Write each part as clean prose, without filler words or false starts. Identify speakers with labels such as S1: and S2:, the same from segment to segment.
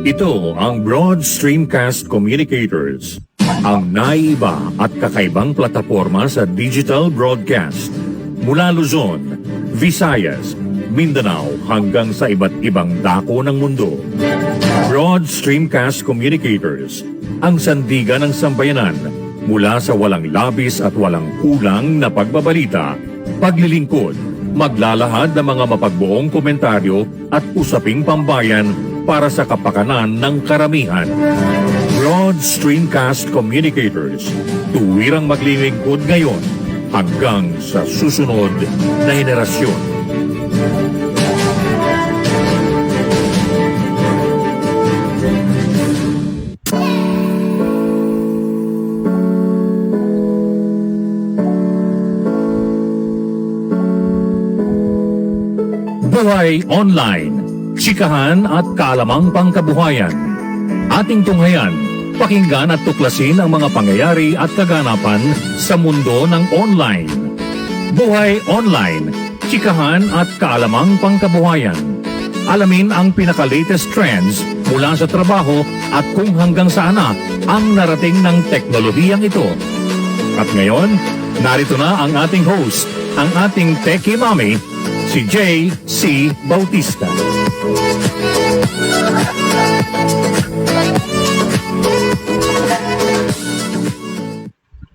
S1: Ito ang Broad Streamcast Communicators, ang naiba at kakaibang plataporma sa digital broadcast. Mula Luzon, Visayas, Mindanao hanggang sa iba't ibang dako ng mundo. Broad Streamcast Communicators, ang sandigan ng sambayanan mula sa walang labis at walang kulang na pagbabalita, paglilingkod, maglalahad ng mga mapagbuong komentaryo at usaping pambayan para sa kapakanan ng karamihan. Broad Streamcast Communicators, tuwirang maglilingkod ngayon hanggang sa susunod na henerasyon. Buhay Online, chikahan at kaalamang pangkabuhayan. Ating tunghayan, pakinggan at tuklasin ang mga pangyayari at kaganapan sa mundo ng online. Buhay Online, chikahan at kaalamang pangkabuhayan. Alamin ang pinaka-latest trends mula sa trabaho at kung hanggang saan na ang narating ng teknolohiyang ito. At ngayon, narito na ang ating host, ang ating Techie Mami, si Jaye Bautista.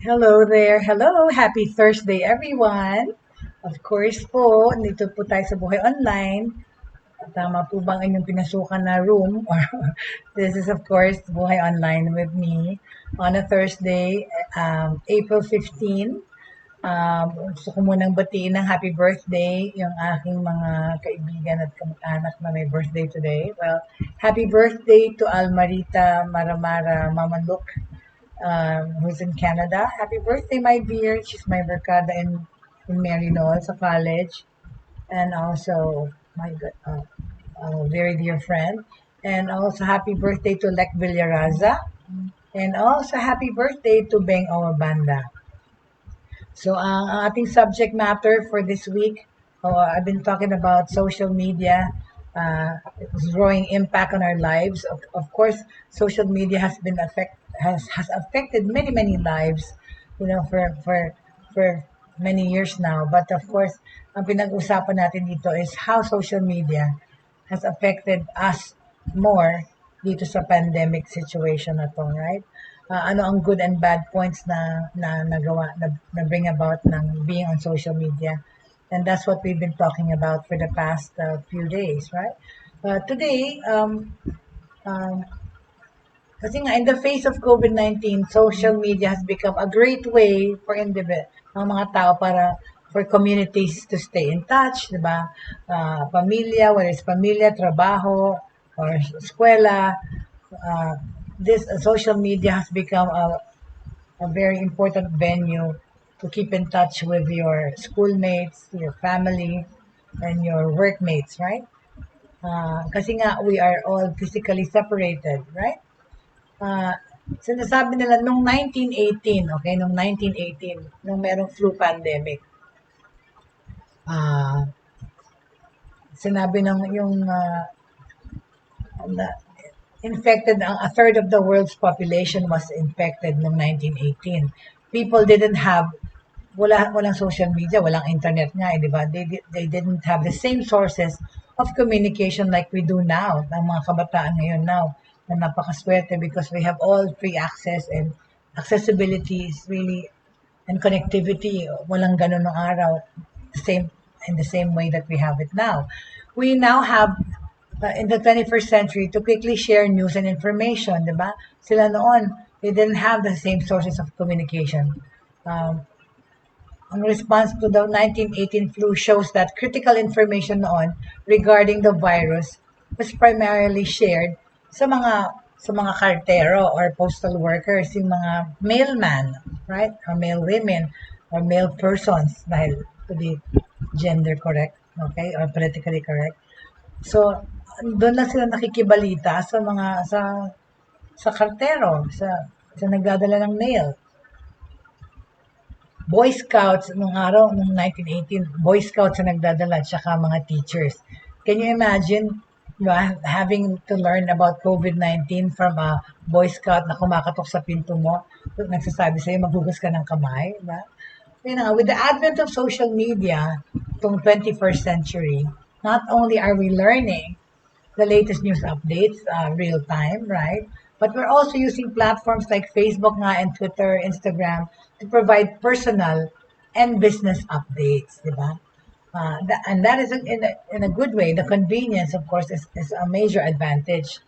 S2: Hello there. Hello. Happy Thursday, everyone. Of course po, nandito po tayo sa Buhay Online. Tama po bang inyong pinasukan na room? This is, of course, Buhay Online with me on a Thursday, April 15. Gusto ko munang batiin ng happy birthday yung aking mga kaibigan at kamag-anak na may birthday today. Well, happy birthday to Almarita Maramara Mamanluk, who's in Canada. Happy birthday, my dear. She's my barkada in Marino sa college. And also, my very dear friend. And also, happy birthday to Lek Villaraza. And also, happy birthday to Beng Awabanda. So, ang ating subject matter for this week, I've been talking about social media, its growing impact on our lives. Of course, social media has affected many lives, for many years now. But of course, ang pinag-usapan natin dito is how social media has affected us more dito sa pandemic situation na to, right? Ano ang good and bad points na nagawa na bring about ng being on social media, and that's what we've been talking about for the past few days, right? Today, kasi nga in the face of COVID-19, social media has become a great way for ng mga tao for communities to stay in touch, di ba? Pamilya, whether it's pamilya, trabaho, or eskwela, this social media has become a very important venue to keep in touch with your schoolmates, your family, and your workmates, right? Kasi nga, we are all physically separated, right? Sinasabi nila nung 1918, okay, nung merong flu pandemic, sinabi infected, a third of the world's population was infected noong 1918. People didn't have, walang social media, walang internet nga, di ba? They didn't have the same sources of communication like we do now, ng mga kabataan ngayon now, na napakaswerte because we have all free access and accessibility is really, and connectivity, walang ganun ng araw, in the same way that we have it now. We now have in the 21st century to quickly share news and information, di ba? Sila noon, they didn't have the same sources of communication. Ang response to the 1918 flu shows that critical information noon regarding the virus was primarily shared sa mga kartero or postal workers, yung mga mailman, right? Or mail women or mail persons, dahil to be gender correct, okay? Or politically correct. So, doon lang sila nakikibalita sa kartero, sa nagdadala ng mail. Boy Scouts nung 1918, Boy Scouts na nagdadala, tsaka mga teachers. Can you imagine Diba? Having to learn about COVID-19 from a Boy Scout na kumakatok sa pinto mo, nagsasabi sa'yo, maghugas ka ng kamay. Diba? With the advent of social media, itong 21st century, not only are we learning the latest news updates real time, right? But we're also using platforms like Facebook nga and Twitter, Instagram to provide personal and business updates, di ba? And that is in a good way. The convenience, of course, is a major advantage.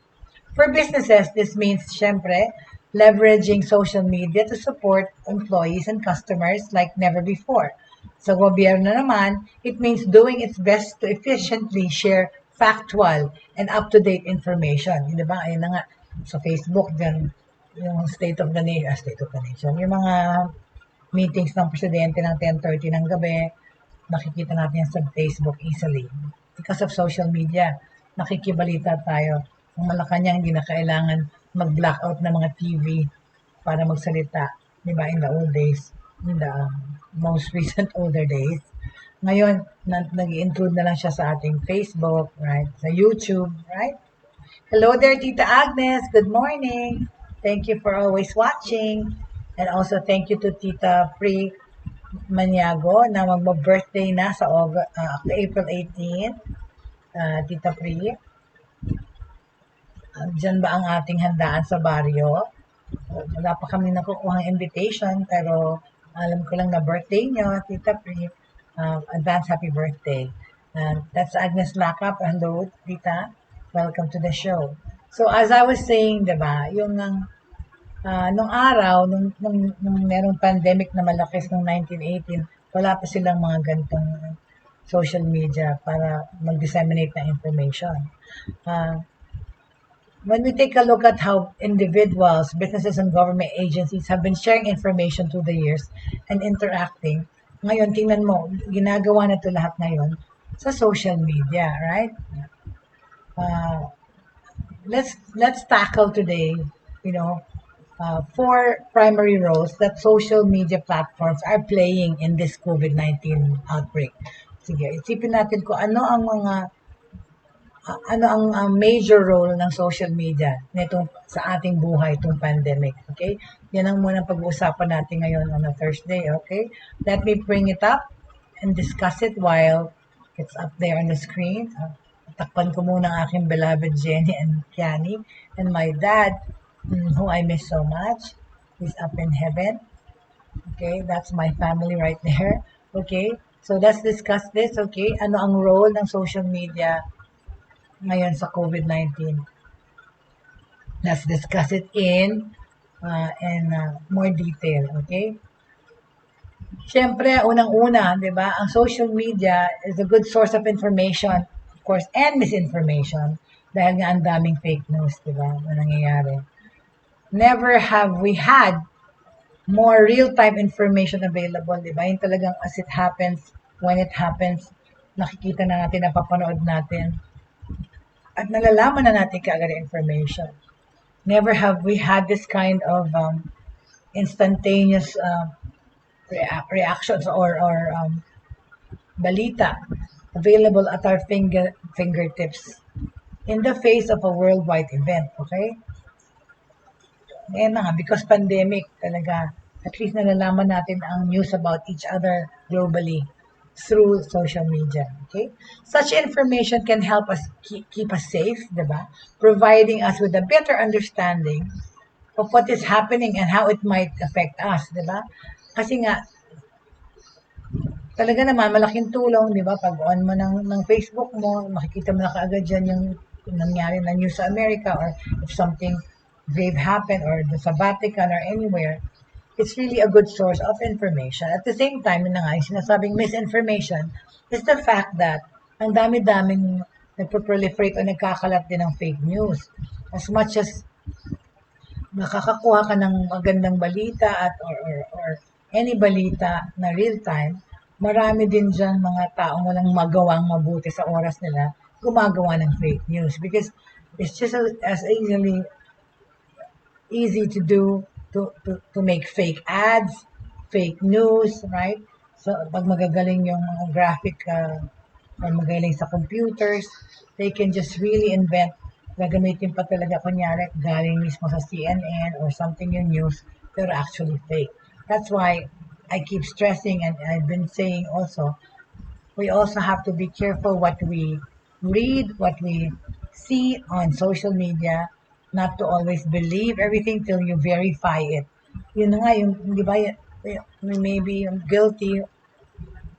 S2: For businesses, this means, syempre, leveraging social media to support employees and customers like never before. Sa gobyerno naman, it means doing its best to efficiently share factual and up-to-date information. Di ba? Ayun na nga, sa Facebook, dyan, yung State of the Nation, yung mga meetings ng presidente ng 10:30 ng gabi, nakikita natin yan sa Facebook easily. Because of social media, nakikibalita tayo. Ang Malacanang hindi na kailangan mag-blackout ng mga TV para magsalita. Di ba? In the old days, in the most recent older days. Ngayon, nag-i-intrude na lang siya sa ating Facebook, right? Sa YouTube, right? Hello there, Tita Agnes. Good morning. Thank you for always watching. And also thank you to Tita Pri Maniago na magbo-birthday na sa April 18. Tita Pri, dyan ba ang ating handaan sa baryo? Wala pa kami nakukuhang invitation, pero alam ko lang na birthday nyo, Tita Pri. Advance happy birthday. That's Agnes Lakap. Hello, Tita. Welcome to the show. So as I was saying, diba, yung nung araw, nung merong pandemic na malakas nung 1918, wala pa silang mga ganitong social media para mag-disseminate ng information. When we take a look at how individuals, businesses, and government agencies have been sharing information through the years and interacting, ngayon, tingnan mo, ginagawa na ito lahat ngayon sa social media, right? Let's tackle today, four primary roles that social media platforms are playing in this COVID-19 outbreak. Sige, isipin natin kung ano ang major role ng social media nitong sa ating buhay, itong pandemic. Okay? Yan ang munang pag-uusapan natin ngayon on a Thursday. Okay? Let me bring it up and discuss it while it's up there on the screen. Takpan ko muna ang aking beloved Jenny and Kiani and my dad, who I miss so much. He's up in heaven. Okay? That's my family right there. Okay? So let's discuss this. Okay? Ano ang role ng social media ngayon sa COVID-19. Let's discuss it in more detail, okay? Siyempre, unang-una, di ba, ang social media is a good source of information, of course, and misinformation dahil nga ang daming fake news, di ba, na nangyayari. Never have we had more real-time information available, di ba? Yung talagang as it happens, when it happens, nakikita na natin, napapanood natin, at nalalaman na natin kaagad information. Never have we had this kind of instantaneous reactions or balita available at our fingertips in the face of a worldwide event, okay? Ngayon na nga, because pandemic talaga, at least nalalaman natin ang news about each other globally through social media, okay? Such information can help us keep us safe, diba? Providing us with a better understanding of what is happening and how it might affect us, diba? Kasi nga, talaga naman, malaking tulong, diba? Pag on mo ng Facebook mo, makikita mo na kaagad dyan yung nangyari na news sa America or if something grave happened or sa Vatican or anywhere. It's really a good source of information. At the same time, yun na nga, yung sinasabing misinformation is the fact that ang dami-daming nagpo-proliferate o nagkakalat din ng fake news. As much as nakakakuha ka ng magandang balita or any balita na real time, marami din dyan mga taong walang magawang mabuti sa oras nila gumagawa ng fake news because it's just as easy to do to make fake ads, fake news, right? So, pag magagaling yung mga graphic or magaling sa computers, they can just really invent, gagamitin pa talaga kunyari, galing mismo sa CNN or something yung news, pero actually fake. That's why I keep stressing, and I've been saying also, we also have to be careful what we read, what we see on social media, not to always believe everything till you verify it. Yun na nga, yung, di ba, maybe I'm guilty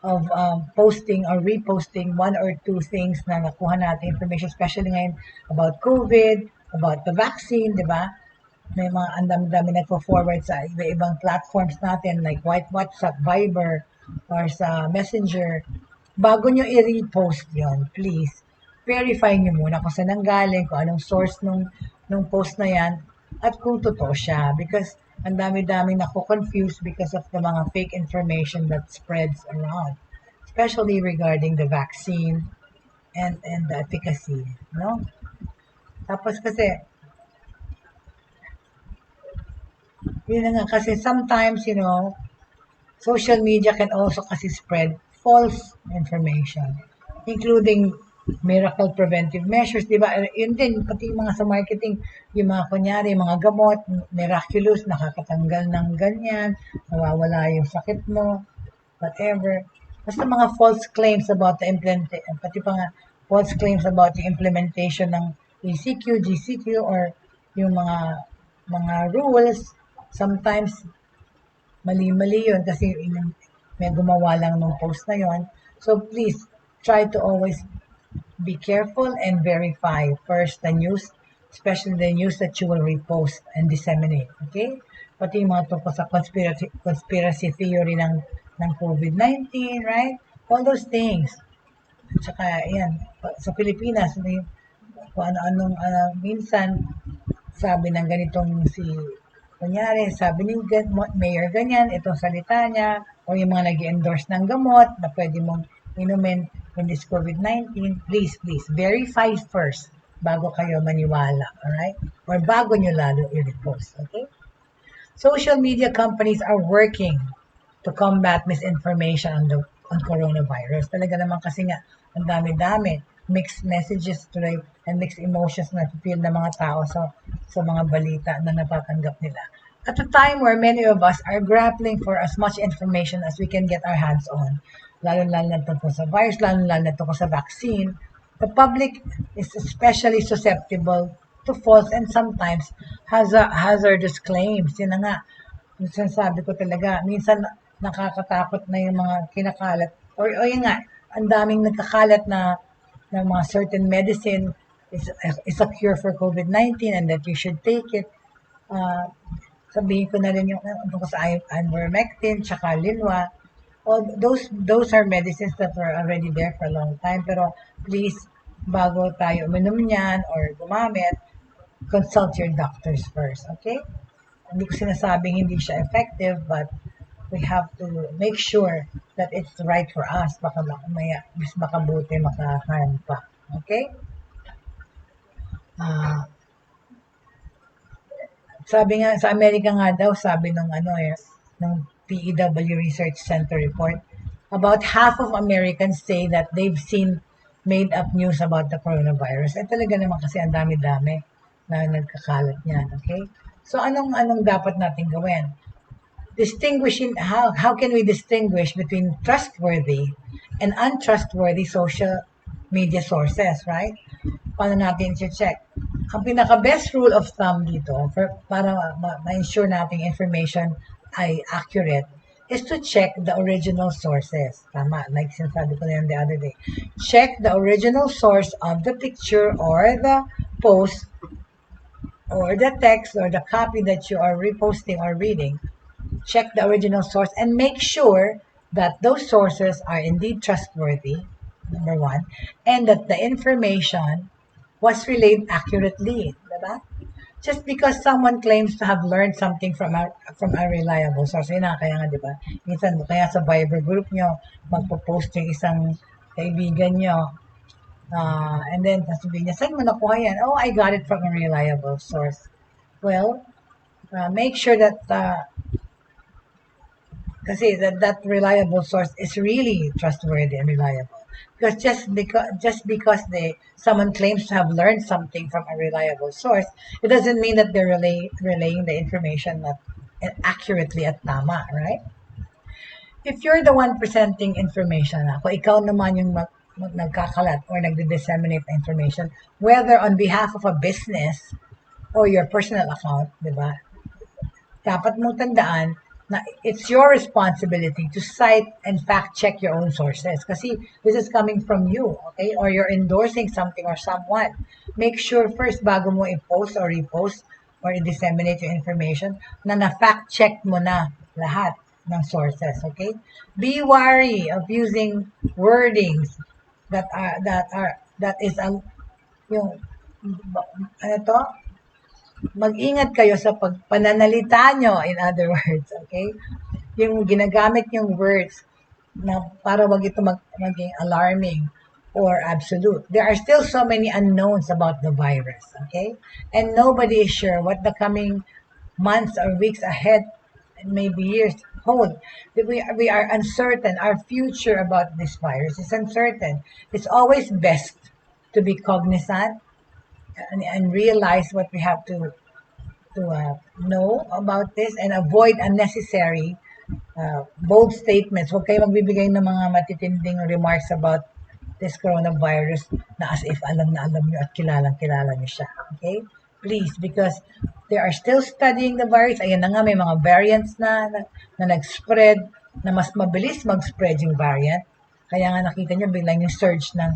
S2: of posting or reposting one or two things na nakuha natin information, especially ngayon about COVID, about the vaccine, di ba? May mga andam-dami nagpo-forward sa iba-ibang platforms natin like WhatsApp, Viber, or sa Messenger. Bago nyo i-repost yon, please, verify nyo muna kung saan nanggaling, kung anong source nung post na yan, at kung totoo siya. Because ang dami-daming nako-confuse because of the mga fake information that spreads around. Especially regarding the vaccine and the efficacy. No? Tapos kasi, yun na nga, kasi sometimes, social media can also kasi spread false information, including miracle preventive measures, di ba? Yun din, pati yung mga sa marketing, yung mga kunyari, mga gamot, miraculous, nakakatanggal ng ganyan, nawawala yung sakit mo, whatever. Basta mga false claims about the pati pa nga false claims about the implementation ng ECQ, GCQ, or yung mga rules, sometimes mali-mali yun kasi may gumawa lang ng post na yun. So please, try to always be careful and verify first the news, especially the news that you will repost and disseminate. Okay? Pati yung mga tungkol sa conspiracy theory ng COVID-19, right? All those things. Tsaka, yan, sa Pilipinas, kung ano-anong minsan, sabi ng ganitong kunyari, sabi ni Mayor ganyan, itong salita niya, o yung mga nag-endorse ng gamot na pwede mong inumin in this COVID-19, please, verify first bago kayo maniwala, alright? Or bago nyo lalo i-repost, okay? Social media companies are working to combat misinformation on coronavirus. Talaga naman kasi nga, ang dami-dami, mixed messages today and mixed emotions na feel ng mga tao sa mga balita na napatanggap nila. At a time where many of us are grappling for as much information as we can get our hands on, lalo-lalo na tungkol sa virus, lalo-lalo na tungkol sa vaccine, the public is especially susceptible to false and sometimes hazardous claims. Yun na nga, minsan sabi ko talaga, minsan nakakatakot na yung mga kinakalat. Or yun nga, ang daming nagkakalat na mga certain medicine is a cure for COVID-19 and that you should take it. Sabihin ko na rin yung tungkol sa ivermectin, tsaka linwa. All those are medicines that were already there for a long time. Pero please, bago tayo uminom niyan or gumamit, consult your doctors first, okay? Hindi ko sinasabing hindi siya effective, but we have to make sure that it's right for us. Baka mamaya, mas makabuti, makaharm pa. Okay? Sabi nga, sa Amerika nga daw, sabi ng PEW Research Center report, about half of Americans say that they've seen made-up news about the coronavirus. Eh talaga naman kasi ang dami-dami na nagkakalat niyan, okay? So anong dapat natin gawin? How can we distinguish between trustworthy and untrustworthy social media sources, right? Paano natin i-check? Ang pinaka-best rule of thumb dito para ma-ensure nating information ay accurate is to check the original sources. Tama, like sinasabi ko na yun the other day. Check the original source of the picture or the post or the text or the copy that you are reposting or reading. Check the original source and make sure that those sources are indeed trustworthy, number one, and that the information was relayed accurately. Diba? Just because someone claims to have learned something from a reliable source, yun na, kaya nga, diba? Minsan, kaya sa Viber group nyo, magpo-post yung isang kaibigan nyo, and then sasabihin niya, saan mo nakuha yan? Oh, I got it from a reliable source. Well, make sure that kasi that reliable source is really trustworthy and reliable. Because just because someone claims to have learned something from a reliable source, it doesn't mean that they're relaying the information not accurately at tama, right? If you're the one presenting information, kung ikaw naman yung nagkakalat or nagdi-disseminate na information, whether on behalf of a business or your personal account, di ba? Dapat mong tandaan na it's your responsibility to cite and fact check your own sources. Kasi this is coming from you, okay? Or you're endorsing something or someone. Make sure first bago mo i-post or repost or i-disseminate your information na na-fact check mo na lahat ng sources, okay? Be wary of using wordings that is yung ano to? Mag-ingat kayo sa pagpananalita nyo, in other words, okay? Yung ginagamit yung words na para wag ito maging alarming or absolute. There are still so many unknowns about the virus, okay? And nobody is sure what the coming months or weeks ahead, and maybe years, hold. We are uncertain. Our future about this virus is uncertain. It's always best to be cognizant and realize what we have to know about this and avoid unnecessary bold statements. Huwag kayo magbibigay ng mga matitinding remarks about this coronavirus na as if alam na alam nyo at kilala nyo siya. Okay? Please, because they are still studying the virus. Ayan na nga, may mga variants na nag-spread, na mas mabilis mag-spread yung variant. Kaya nga nakita nyo biglang yung surge ng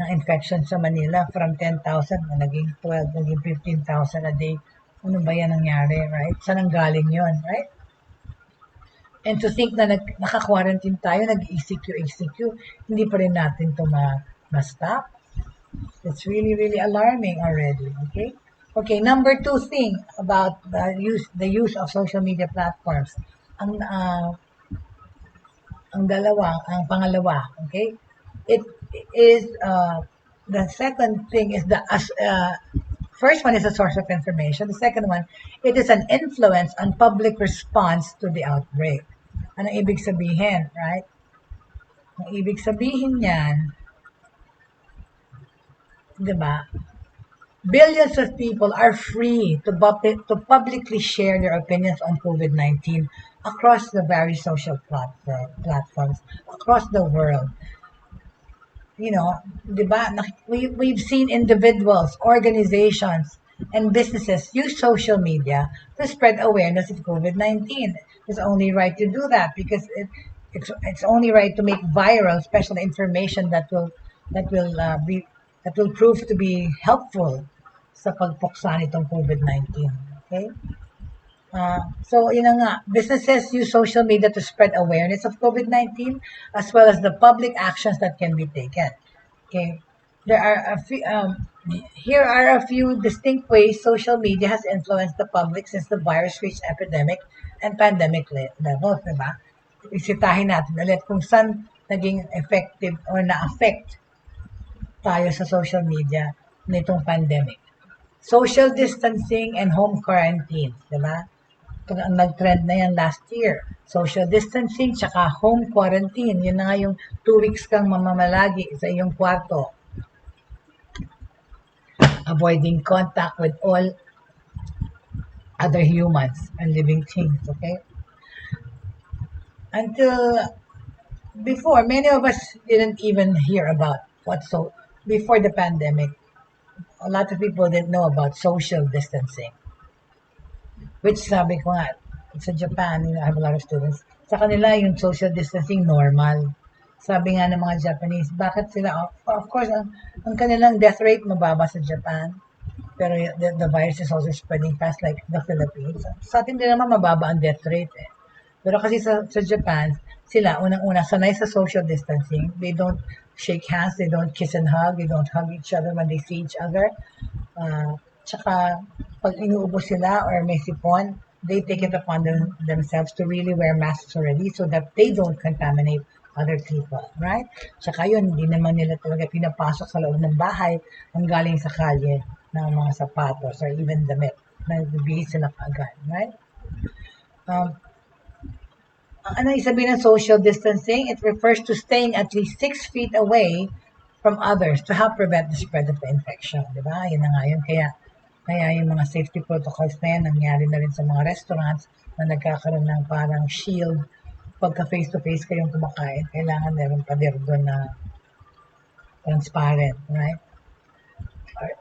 S2: infection sa Manila from 10,000 na naging 12, naging 15,000 a day. Ano ba yan nangyari, right? Saan ang galing yun, right? And to think na naka-quarantine tayo, nag-ECQ, hindi pa rin natin ito ma-stop. It's really, really alarming already, okay? Okay, number 2 thing about the use of social media platforms. Ang pangalawa, okay? It is the second thing is first one is a source of information. The second one, it is an influence on public response to the outbreak. Ano ibig sabihin, right? Ang ibig sabihin niyan, di ba? Billions of people are free to publicly share their opinions on COVID-19 across the various social platforms across the world. You know, di ba? We've seen individuals, organizations, and businesses use social media to spread awareness of COVID-19. It's only right to do that because it's only right to make viral special information that will prove to be helpful sa pagpuksa nitong COVID-19. Okay? So, yun na nga, businesses use social media to spread awareness of COVID-19 as well as the public actions that can be taken. Okay, there are here are a few distinct ways social media has influenced the public since the virus reached epidemic and pandemic levels, diba? Isitahin natin ulit kung saan naging effective or na-affect tayo sa social media nitong pandemic. Social distancing and home quarantine, diba? Ang nag-trend na yan last year. Social distancing tsaka home quarantine. Yun na nga yung 2 weeks kang mamamalagi sa iyong kwarto. Avoiding contact with all other humans and living things, okay? Until before, many of us didn't even hear about before the pandemic, a lot of people didn't know about social distancing. Which sabi ko nga, sa Japan, I have a lot of students, sa kanila yung social distancing normal. Sabi nga ng mga Japanese, bakit sila, of course, ang kanilang death rate mababa sa Japan, pero the virus is also spreading fast like the Philippines. Sa atin din naman mababa ang death rate eh. Pero kasi sa Japan, sila unang-una sanay sa social distancing. They don't shake hands, they don't kiss and hug, they don't hug each other when they see each other. Tsaka, pag inuubo sila or may sipon, they take it upon themselves to really wear masks already so that they don't contaminate other people, right? Tsaka yun, hindi naman nila talaga pinapasok sa loob ng bahay ang galing sa kalye ng mga sapatos or even damit. Nagbibihis sila kaagad, right? ano yung sabihin ng social distancing? It refers to staying at least 6 feet away from others to help prevent the spread of the infection. Di ba? Yun na nga yun. Kaya yung mga safety protocols na yan, nangyari na rin sa mga restaurants na nagkakaroon ng parang shield. Pagka face-to-face kayong kumakain, kailangan meron pa din doon na transparent, right?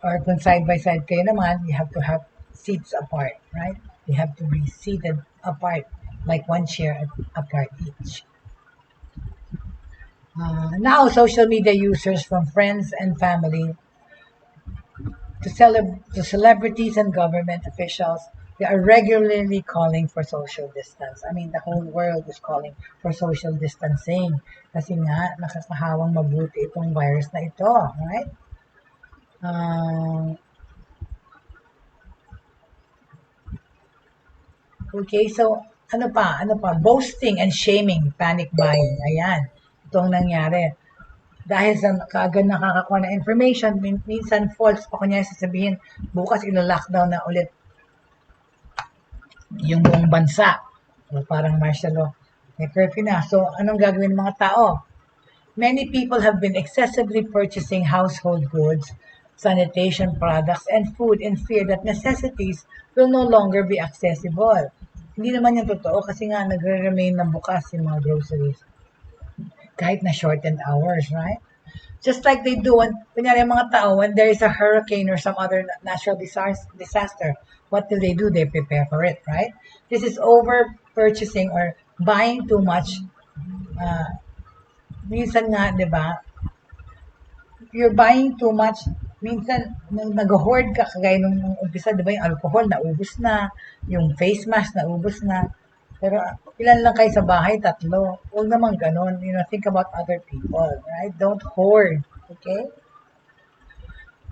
S2: Or kung side-by-side kayo naman, you have to have seats apart, right? You have to be seated apart, like one chair apart each. Now, social media users from friends and family to celebrities and government officials, they are regularly calling for social distance. I mean, the whole world is calling for social distancing. Kasi nga, nakakahawang mabuti itong virus na ito, right? Okay, so ano pa? Boasting and shaming, panic buying. Ayan, itong nangyari. Dahil sa kaagad nakakakuha ng information, minsan false pa kanya sasabihin, bukas ilo-lockdown na ulit yung buong bansa. O parang martial law. May curfew na. So, anong gagawin ng mga tao? Many people have been excessively purchasing household goods, sanitation products, and food in fear that necessities will no longer be accessible. Hindi naman yung totoo kasi nga nagre-remain na bukas yung mga groceries. Kahit na shortened hours, right? Just like they do when, kunyari mga tao, when there is a hurricane or some other natural disaster, what do? They prepare for it, right? This is over purchasing or buying too much. Minsan nga, di ba, you're buying too much. Minsan, nag-hoard ka, kagaya nung umpisa, di ba, yung alcohol, naubos na, yung face mask, naubos na. Pero ilan lang kayo sa bahay? 3. Huwag naman ganun. Think about other people, right? Don't hoard, okay?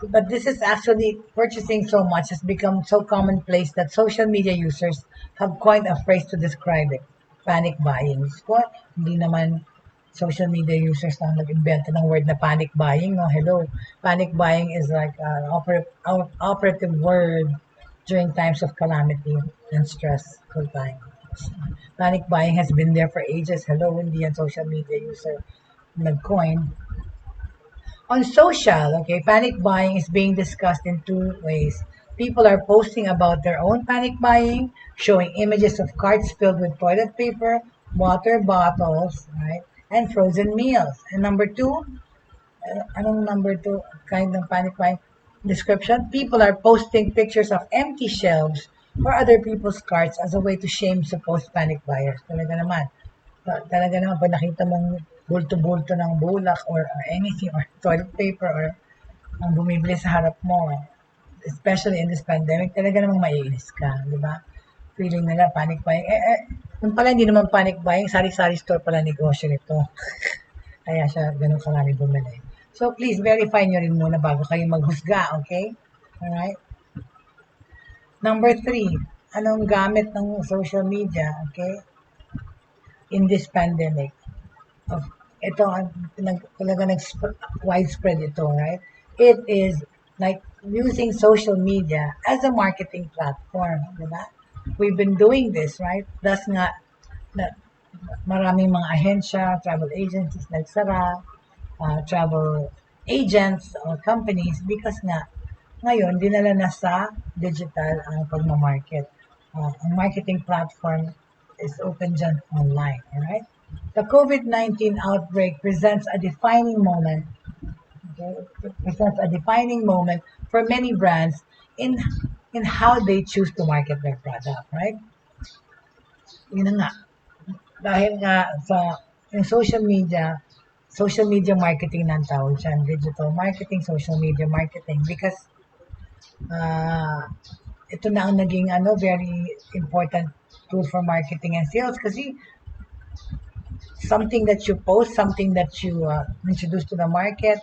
S2: But this is actually, purchasing so much has become so commonplace that social media users have coined a phrase to describe it. Panic buying. So, hindi naman social media users lang nag-invento ng word na panic buying, no? Hello. Panic buying is like an operative word during times of calamity and stressful times. Panic buying has been there for ages. Hello, hindi yan social media user nag-coin. On social, okay, panic buying is being discussed in 2 ways. People are posting about their own panic buying, showing images of carts filled with toilet paper, water bottles, right, and frozen meals. And number 2, anong number 2 kind ng panic buying description? People are posting pictures of empty shelves or other people's carts as a way to shame supposed panic buyers. Talaga naman, pag nakita mong bulto-bulto ng bulak or anything, or toilet paper, or ang bumibili sa harap mo, especially in this pandemic, talaga namang maiinis ka, di ba? Feeling nila panic buying. Yung pala hindi naman panic buying, sari-sari store pala negosyo nito. Kaya siya ganun karami bumili. So please, verify nyo rin muna bago kayo maghusga, okay? Alright? Number 3, anong gamit ng social media, okay? In this pandemic. Ito, talaga widespread ito, right? It is like using social media as a marketing platform, di ba? We've been doing this, right? Thus nga, maraming mga ahensya, travel agencies nagsara, travel agents or companies because nga, ngayon, dinala na sa digital ang pagmamarket. Ang marketing platform is open dyan online, alright? The COVID-19 outbreak presents a defining moment. Okay? It presents a defining moment for many brands in how they choose to market their product, right? Yun na nga. Dahil nga sa yung social media marketing ng tawag dyan, digital marketing, social media marketing, because ito na ang naging very important tool for marketing and sales kasi something that you post, something that you introduce to the market,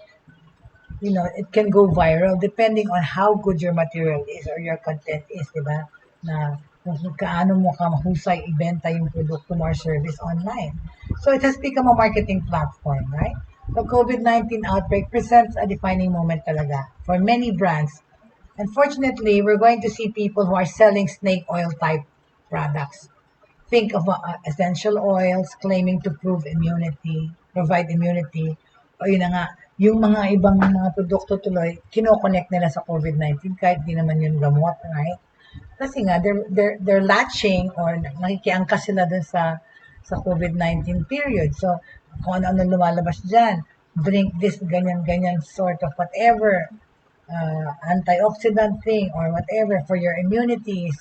S2: it can go viral depending on how good your material is or your content is, di ba? Na kung kaano mo ka mahusay ibenta yung produkto mo or service online. So it has become a marketing platform, right? The COVID-19 outbreak presents a defining moment talaga for many brands. Unfortunately, we're going to see people who are selling snake oil type products Think of essential oils claiming to provide immunity, o yun na nga, yung mga ibang mga produkto tuloy, kinoconnect nila sa COVID-19 kahit di naman yun gamot, right? Kasi nga, they're latching or nakikiangkas sila dun sa COVID-19 period. So, kung ano-ano lumalabas dyan, drink this ganyan-ganyan sort of whatever, antioxidant thing or whatever for your immunities.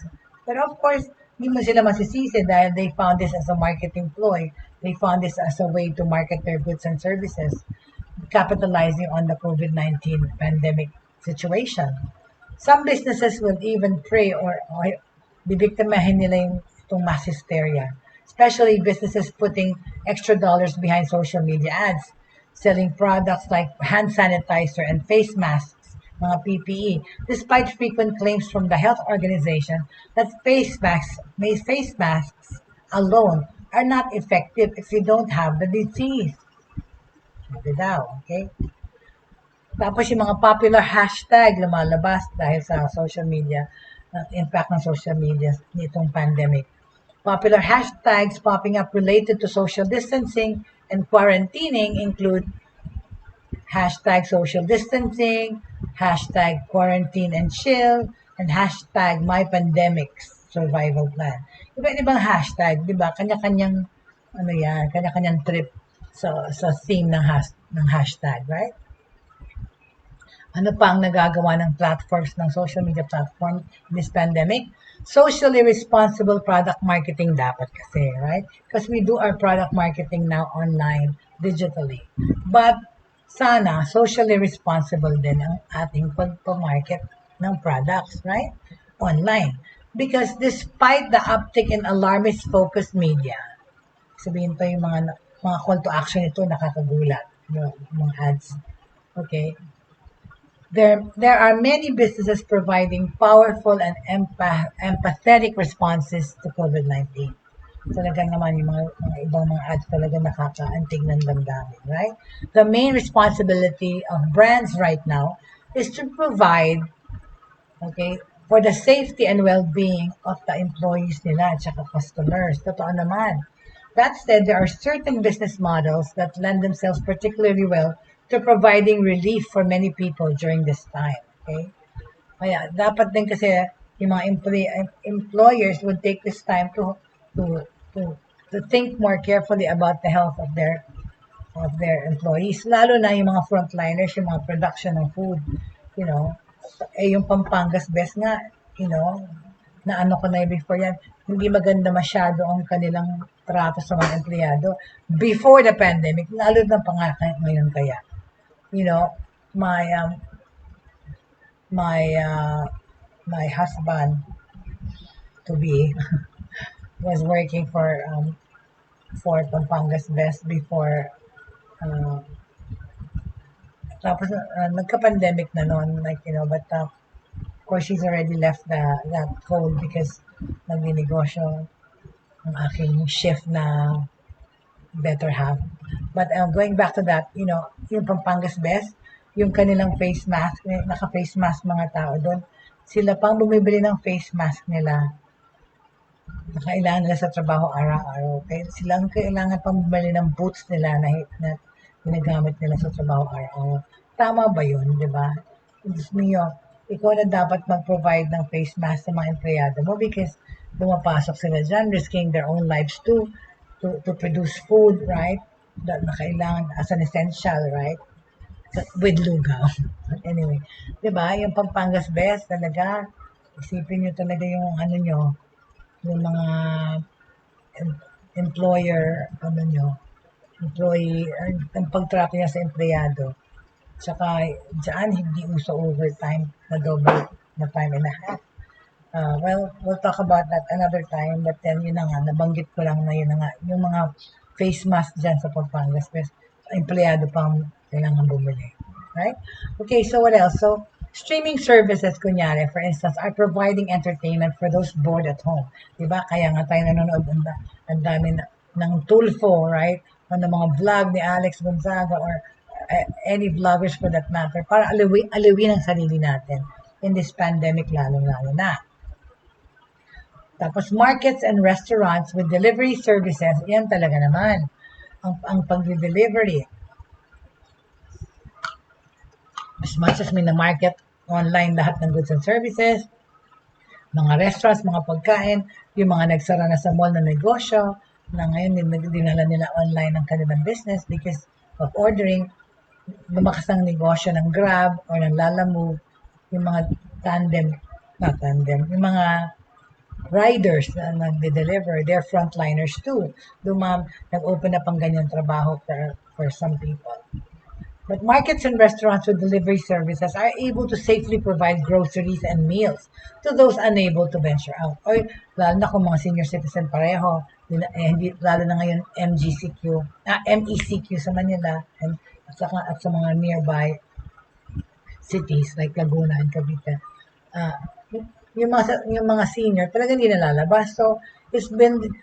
S2: But of course, hindi mo sila masisisi dahil they found this as a marketing ploy. They found this as a way to market their goods and services, capitalizing on the COVID-19 pandemic situation. Some businesses will even pray or bibiktimahin nila yung itong mass hysteria. Especially businesses putting extra dollars behind social media ads, selling products like hand sanitizer and face masks, mga PPE, despite frequent claims from the health organization that face masks alone are not effective if you don't have the disease. Sabi daw, okay? Tapos yung mga popular hashtag lumalabas dahil sa social media, impact ng social media nitong pandemic. Popular hashtags popping up related to social distancing and quarantining include hashtag social distancing, hashtag quarantine and chill, and hashtag my pandemics survival plan. Iba-ibang hashtag, di ba? Kanya-kanyang, kanya-kanyang trip sa theme ng hashtag, right? Ano pa ang nagagawa ng platforms, ng social media platform in this pandemic? Socially responsible product marketing dapat kasi, right? Because we do our product marketing now online, digitally. But sana socially responsible din ang ating pagpamarket ng products, right? Online. Because despite the uptick in alarmist focused media, sabihin pa yung mga call to action ito, nakakagulat, yung mga ads. Okay? There are many businesses providing powerful and empathetic responses to COVID-19. Talagang naman yung mga ibang mga ads talaga nakakaantig ng damdamin, right? The main responsibility of brands right now is to provide, okay, for the safety and well-being of the employees nila at saka customers. Totoo naman. That said, there are certain business models that lend themselves particularly well to providing relief for many people during this time. Okay? Kaya dapat din kasi yung mga employers would take this time to think more carefully about the health of their employees, lalo na yung mga frontliners, yung mga production ng food, you know. Yung Pampangas Best nga, you know, na ano ko na before yan, hindi maganda masyado ang kanilang trato sa mga empleyado before the pandemic, lalo na pa nga ngayon kaya. You know, my husband to be was working for Pampangas Best before tapos nagka-pandemic na noon, like, you know, but of course she's already left that cold because nagninegosyo ang aking shift na better half. But going back to that, you know, yung Pampangas Best, yung kanilang face mask, naka-face mask mga tao doon, sila pang bumibili ng face mask nila. Kailangan nila sa trabaho araw-araw. Okay? Silang kailangan pang bumili ng boots nila na ginagamit nila sa trabaho araw-araw. Tama ba yun, di ba? Diyos mio, ikaw na dapat mag-provide ng face mask sa mga empleyado mo because pumapasok sila dyan, risking their own lives to produce food, right? That na kailangan as an essential, right? With lugaw. Anyway, di ba? Yung Pampangas Best talaga, isipin nyo talaga yung ano nyo, yung mga employee, ang pagtrato niya sa empleyado. Tsaka, dyan, hindi uso overtime na double na time and a half. Well, we'll talk about that another time, but then yun na nga, nabanggit ko lang na yun na nga, yung mga face mask dyan sa Pampangas, empleyado pang kailangan bumili. Right? Okay, so what else? So, streaming services, kunyari, for instance, are providing entertainment for those bored at home. Diba? Kaya nga tayo nanonood ang dami ng Tulfo, right? O ng mga vlog ni Alex Gonzaga or any vloggers for that matter para aliwin ang sarili natin in this pandemic lalong-lalo na. Tapos markets and restaurants with delivery services, yan talaga naman. Ang pag-delivery. As much as may na-market online lahat ng goods and services, mga restaurants, mga pagkain, yung mga nagsara na sa mall na negosyo, na ngayon dinala nila online ang kanilang business because of ordering, lumakas ang negosyo ng Grab or ng Lalamove, yung mga yung mga riders na nagde-deliver, they're frontliners too. Nag-open up ang ganyan trabaho for some people. But markets and restaurants with delivery services are able to safely provide groceries and meals to those unable to venture out. Or lalo na kung mga senior citizen pareho, lalo na ngayon MECQ sa Manila at sa mga nearby cities like Laguna and Cavite. Yung mga senior talaga hindi nalalabas. So it's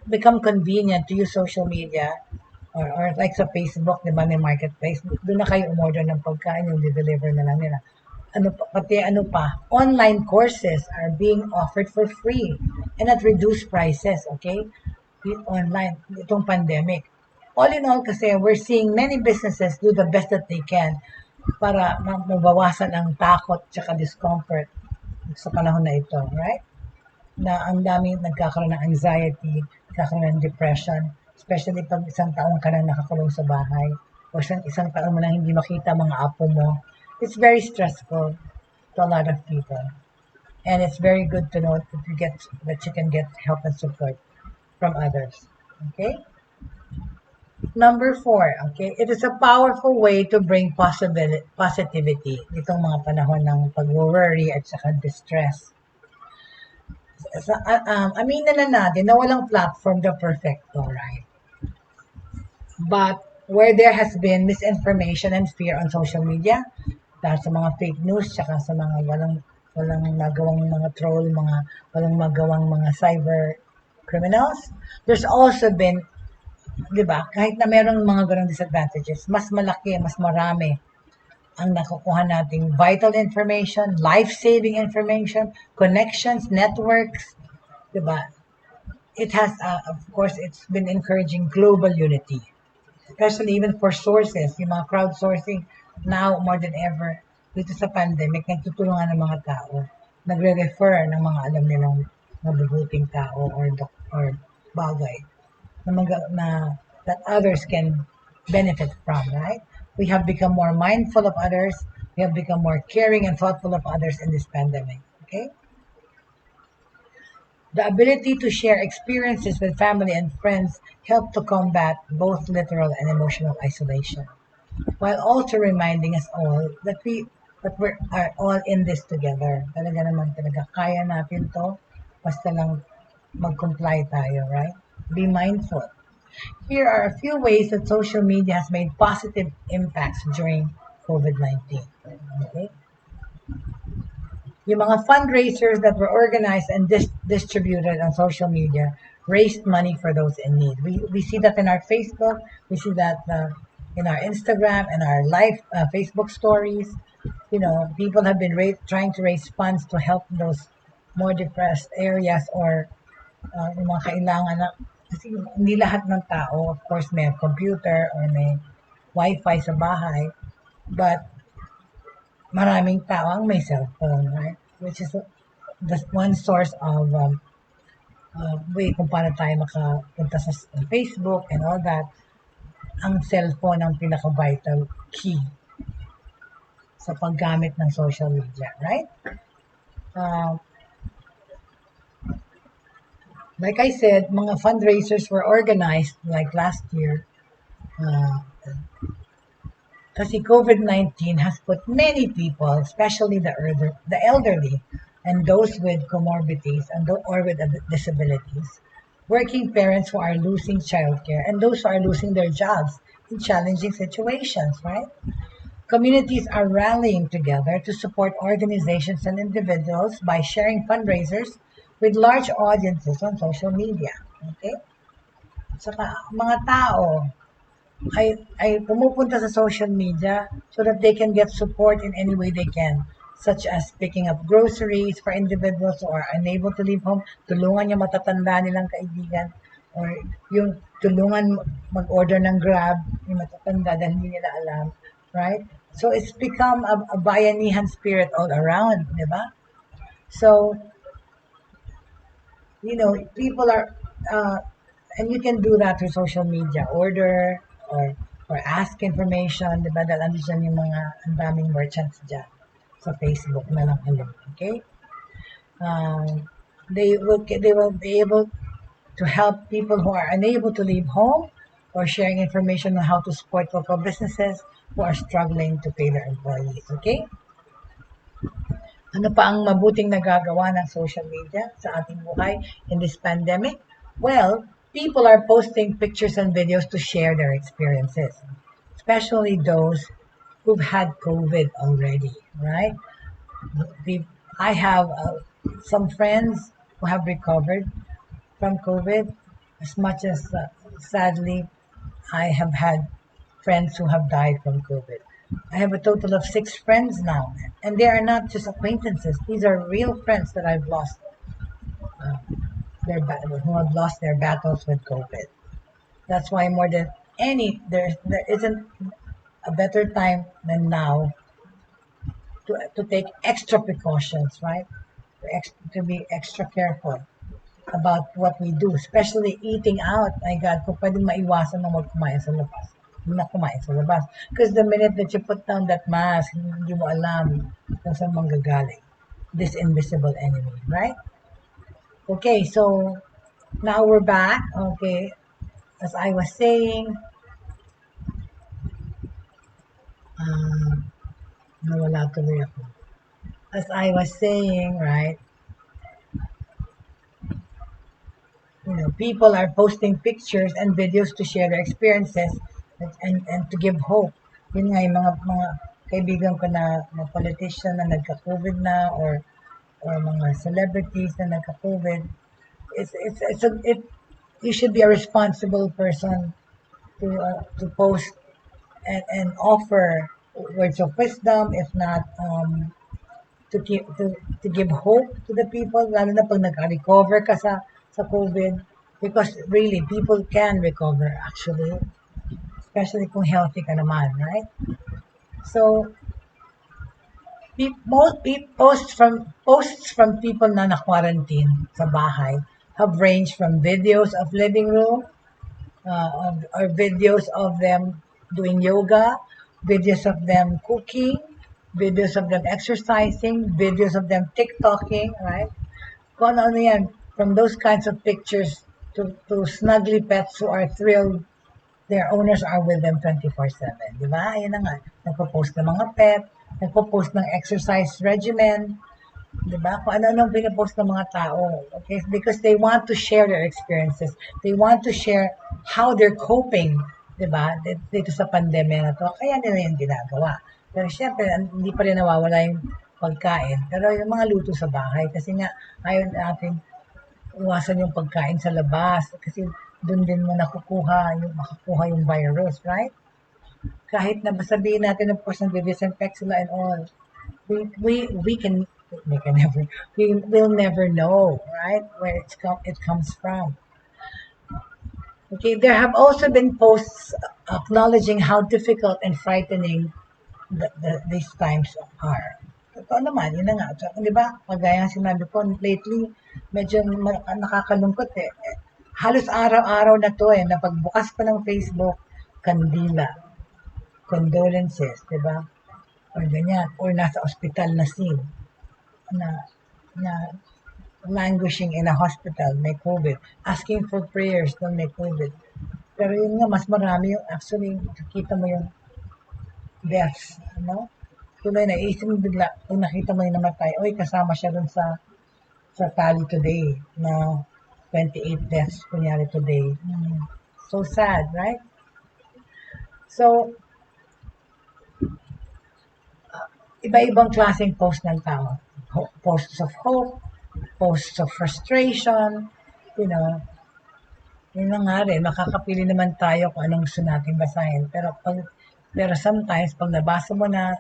S2: become convenient to use social media or like sa Facebook, di ba, may marketplace. Doon na kayo umorder ng pagkain, yung deliver na lang nila. Online courses are being offered for free and at reduced prices, okay? Online, itong pandemic. All in all kasi, we're seeing many businesses do the best that they can para mabawasan ang takot at discomfort sa panahon na ito, right? Na ang daming nagkakaroon ng anxiety, nagkakaroon ng depression, especially pag isang taong ka nang nakakulong sa bahay o isang taong mo nang hindi makita mga apo mo. It's very stressful to a lot of people. And it's very good to know that you can get help and support from others. Okay? Number 4, okay? It is a powerful way to bring positivity itong mga panahon ng pag-worry at saka distress. Aminin na natin na walang platform na perfecto, right? But where there has been misinformation and fear on social media, dahil sa mga fake news, tsaka sa mga walang magawang mga troll, walang magawang mga cyber criminals, there's also been, di ba, kahit na merong mga ganong disadvantages, mas malaki, mas marami ang nakukuha nating vital information, life-saving information, connections, networks, di ba? It has, of course, it's been encouraging global unity. Especially even for sources, yung mga crowdsourcing, now more than ever, dito sa pandemic, nagtutulungan ng mga tao, nagre-refer ng mga alam nilang mabubuting tao or bagay that others can benefit from, right? We have become more mindful of others. We have become more caring and thoughtful of others in this pandemic, okay? The ability to share experiences with family and friends help to combat both literal and emotional isolation, while also reminding us all that we are all in this together. Talaga naman talaga kaya natin to, basta lang mag-comply tayo, right? Be mindful. Here are a few ways that social media has made positive impacts during COVID-19. Okay? Yung mga fundraisers that were organized and distributed on social media raised money for those in need. We see that in our Facebook, we see that in our Instagram and our live Facebook stories. You know, people have been trying to raise funds to help those more depressed areas or yung mga kailangan na, kasi hindi lahat ng tao, of course, may computer or may wifi sa bahay, but maraming tao ang may cellphone, right? Which is the one source of way kung paano tayo makapunta sa Facebook and all that. Ang cellphone ang pinaka-vital key sa paggamit ng social media, right? Like I said, mga fundraisers were organized like last year kasi COVID-19 has put many people, especially the elderly and those with comorbidities or with disabilities, working parents who are losing childcare, and those who are losing their jobs in challenging situations, right? Communities are rallying together to support organizations and individuals by sharing fundraisers with large audiences on social media. Okay? Saka mga tao ay pumupunta sa social media so that they can get support in any way they can such as picking up groceries for individuals who are unable to leave home, tulungan yung matatanda nilang kaibigan, or yung tulungan mag-order ng Grab, yung matatanda dahil hindi nila alam, right? So it's become a bayanihan spirit all around, di ba? So, people are, and you can do that through social media, order, or ask information, di ba? Dahil andyan yung mga, ang daming merchants dyan sa Facebook na lang ulit, okay? They will be able to help people who are unable to leave home, or sharing information on how to support local businesses who are struggling to pay their employees, okay? Ano pa ang mabuting nagagawa ng social media sa ating buhay in this pandemic? Well, people are posting pictures and videos to share their experiences, especially those who've had COVID already, right? I have some friends who have recovered from COVID, as much as sadly I have had friends who have died from COVID. I have a total of 6 friends now, and they are not just acquaintances. These are real friends that I've lost, who have lost their battles with COVID. That's why more than there isn't a better time than now to take extra precautions, right? To be extra careful about what we do, especially eating out. My God, kung pwedeng maiwasan na wag kumain sa labas. Hindi na kumain sa labas. Because the minute that you put down that mask, hindi mo alam kung saan manggagaling. This invisible enemy, right? Okay, so now we're back. Okay, as I was saying, nawala tuloy ako. As I was saying, right, people are posting pictures and videos to share their experiences and to give hope. Yun nga, yung mga kaibigan ko na mga politician na nagka-COVID na, or mga celebrities na nagka-COVID, you should be a responsible person to post and offer words of wisdom, if not to give hope to the people, lalo na pag nag-recover ka sa COVID, because really people can recover actually, especially kung healthy ka naman, right? So posts from people na quarantine sa bahay have ranged from videos of living room, or videos of them doing yoga, videos of them cooking, videos of them exercising, videos of them TikToking, right? Kung ano yan, from those kinds of pictures to snuggly pets who are thrilled their owners are with them 24/7. Di ba? Ayun na nga. Nagpo-post ng mga pet, nagpo-post ng exercise regimen, di ba? Kung ano-ano pinapost ng mga tao. Okay? Because they want to share their experiences. They want to share how they're coping, di ba? Dito sa pandemya na to. Kaya nila yung ginagawa. Pero syempre, hindi pa rin nawawala yung pagkain. Pero yung mga luto sa bahay, kasi nga, ayaw natin iwasan yung pagkain sa labas. Kasi doon din mo makukuha yung virus, right? Kahit na sabihin natin, of course, nag-disinfect sila and all, we will never know, right, where it comes from. Okay, there have also been posts acknowledging how difficult and frightening these times are. Totoo naman, yun na nga. So, di ba, kagaya ng sinabi ko, lately, medyo nakakalungkot eh. Halos araw-araw na to na pagbukas pa ng Facebook, kandila, condolences, di ba? Or ganyan, or nasa ospital na scene, na languishing in a hospital, may COVID, asking for prayers nung may COVID. Pero yun nga, mas marami yung actually, nakita mo yung deaths, Tuloy na, isip mo bigla, kung nakita mo yung namatay, kasama siya dun sa tally today, na 28 deaths, kunyari today. So sad, right? So, iba-ibang klaseng post ng tao. Posts of hope, posts of frustration, yun na nga rin, makakapili naman tayo kung anong gusto natin basahin. Pero sometimes, pag nabasa mo na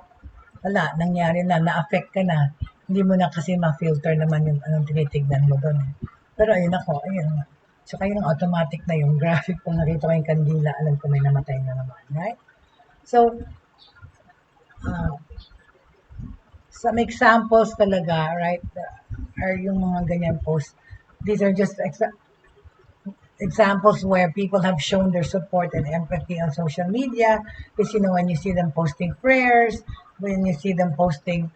S2: wala, nangyari na, na-affect ka na. Hindi mo na kasi ma-filter naman yung anong tinitignan mo doon. Pero ayun ako, ayun nga. Tsaka yung automatic na yung graphic, kung nakita ko yung kandila, alam ko may namatay na naman, right? So, uh, some examples talaga, right, are yung mga ganyan posts. These are just examples where people have shown their support and empathy on social media. Because, when you see them posting prayers, when you see them posting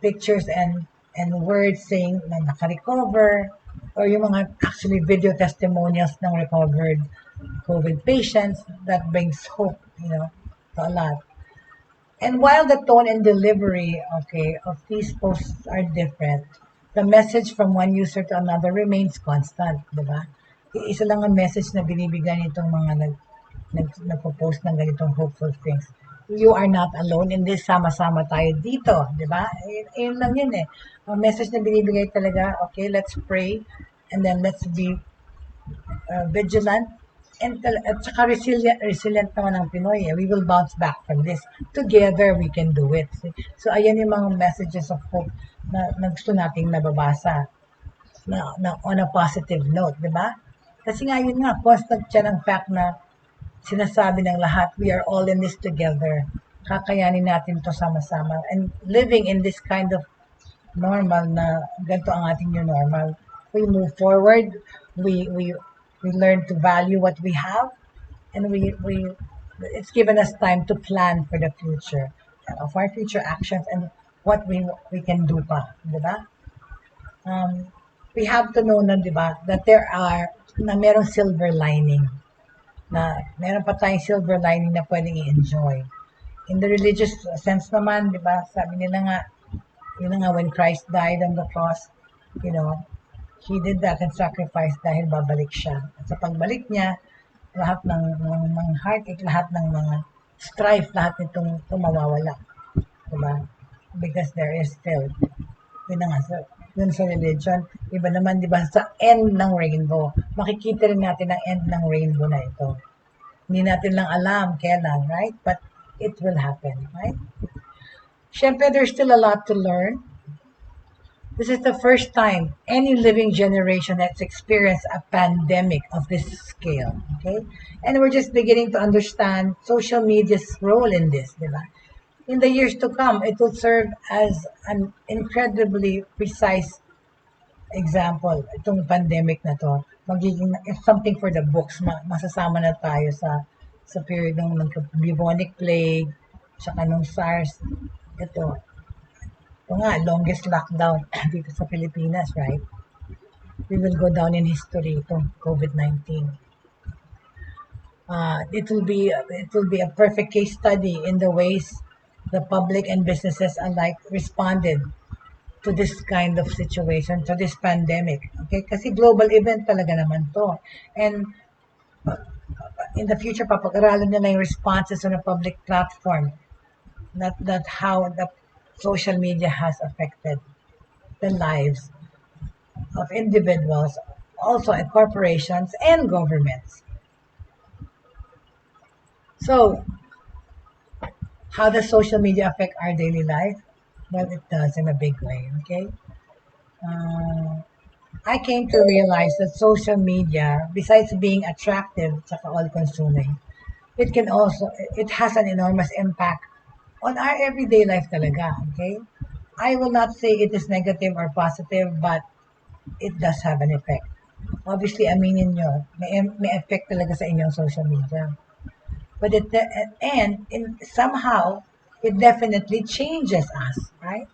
S2: pictures and words saying na naka-recover, or yung mga actually video testimonials ng recovered COVID patients, that brings hope, to a lot. And while the tone and delivery, okay, of these posts are different, the message from one user to another remains constant, di ba? Isa lang ang message na binibigyan nitong mga nagpo-post ng ganitong hopeful things. You are not alone in this, sama-sama tayo dito, di ba? Yun lang yun eh. Ang message na binibigay talaga, okay, let's pray, and then let's be vigilant, at saka resilient naman ang Pinoy. We will bounce back from this. Together, we can do it. So, ayan yung mga messages of hope na gusto nating nababasa na on a positive note, di ba? Kasi nga, yun nga, constant siya ng fact na sinasabi ng lahat, we are all in this together. Kakayanin natin to sama-sama. And living in this kind of normal na ganito ang ating new normal. We move forward, we learn to value what we have, and it's given us time to plan for the future, of our future actions and what we can do pa, di ba? We have to know na, di ba, that merong silver lining, na meron pa tayong silver lining na pwedeng i-enjoy. In the religious sense naman, di ba, sabi nila nga, yun nga, when Christ died on the cross, He did that and sacrifice dahil babalik siya. At sa pagbalik niya, lahat ng heartache, lahat ng mga strife, lahat nitong mawawala. Diba? Because there is still, yun nga, yun sa religion, iba naman, diba, sa end ng rainbow, makikita rin natin ang end ng rainbow na ito. Hindi natin lang alam kailan, right? But it will happen, right? Siyempre, there's still a lot to learn. This is the first time any living generation has experienced a pandemic of this scale, okay? And we're just beginning to understand social media's role in this, diba? In the years to come, it will serve as an incredibly precise example. Itong pandemic na to, magiging something for the books. Masasama na tayo sa period ng bubonic plague, saka nung SARS. Ito nga, longest lockdown dito sa Pilipinas, right? We will go down in history itong COVID-19. It will be a perfect case study in the ways the public and businesses alike responded to this kind of situation, to this pandemic. Okay? Kasi global event talaga naman to. And in the future, papag-aralan nila yung responses on a public platform. That how the social media has affected the lives of individuals, also in corporations and governments. So, how does social media affect our daily life? Well, it does in a big way, okay? I came to realize that social media, besides being attractive at all-consuming, it has an enormous impact on our everyday life talaga, okay? I will not say it is negative or positive, but it does have an effect. Obviously, aminin nyo, may effect talaga sa inyong social media. But somehow, it definitely changes us, right?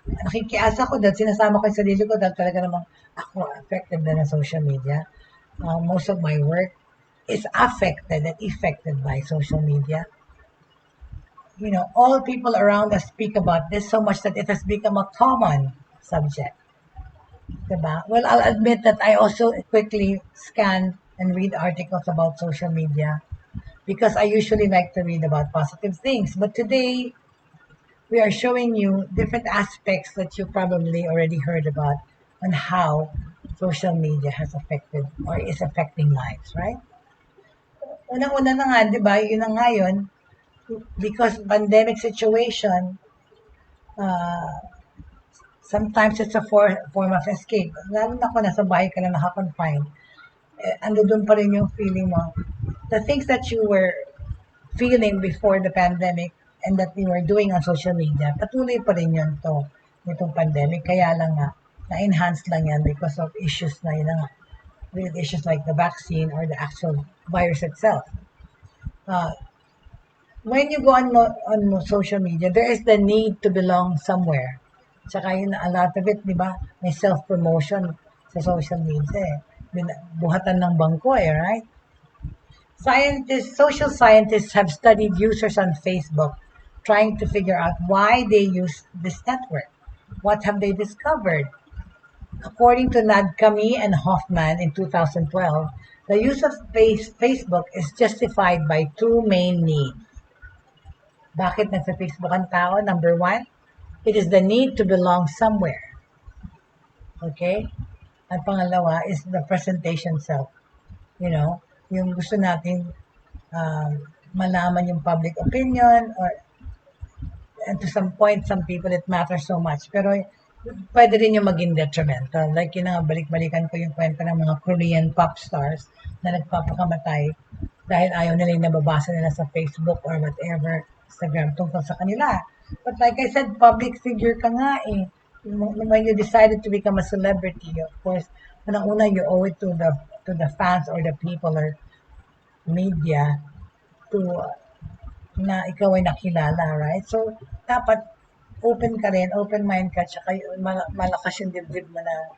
S2: Nakikiasa ko dahil sinasama ko yung sarili ko dahil talaga namang ako affected na ng social media. Most of my work is affected and affected by social media. All people around us speak about this so much that it has become a common subject. Diba? Well, I'll admit that I also quickly scan and read articles about social media because I usually like to read about positive things. But today, we are showing you different aspects that you probably already heard about on how social media has affected or is affecting lives, right? Unang-una na nga, di ba, yun na nga yun, because pandemic situation, Sometimes it's a form of escape. Lalo na kung nasa bahay ka na nakakonfine, ando doon pa rin yung feeling mo. The things that you were feeling before the pandemic and that you were doing on social media, patuloy pa rin yun nitong pandemic. Kaya lang nga, na-enhance lang yan because of issues na yun nga, real issues like the vaccine or the actual virus itself. Uh, when you go on social media, there is the need to belong somewhere. Tsaka yun, a lot of it, di ba, may self-promotion sa social media eh. Buhatan ng bangko eh, right? Social scientists have studied users on Facebook, trying to figure out why they use this network. What have they discovered? According to Nadkami and Hoffman in 2012, the use of Facebook is justified by two main needs. Bakit nasa Facebook ang tao? Number one, it is the need to belong somewhere. Okay? At pangalawa is the presentation self. You know, yung gusto natin malaman yung public opinion and to some point, some people, it matters so much. Pero pwede rin yung maging detrimental. Like yun nga, balik-balikan ko yung kwento ng mga Korean pop stars na nagpapakamatay dahil ayaw nila yung nababasa nila sa Facebook or whatever, Instagram, tungkol sa kanila. But like I said, public figure ka nga eh. When you decided to become a celebrity, of course, unang-una you owe it to the fans or the people or media to na ikaw ay nakilala, right? So, dapat open ka rin, open mind ka, tsaka malakas yung dibdib mo na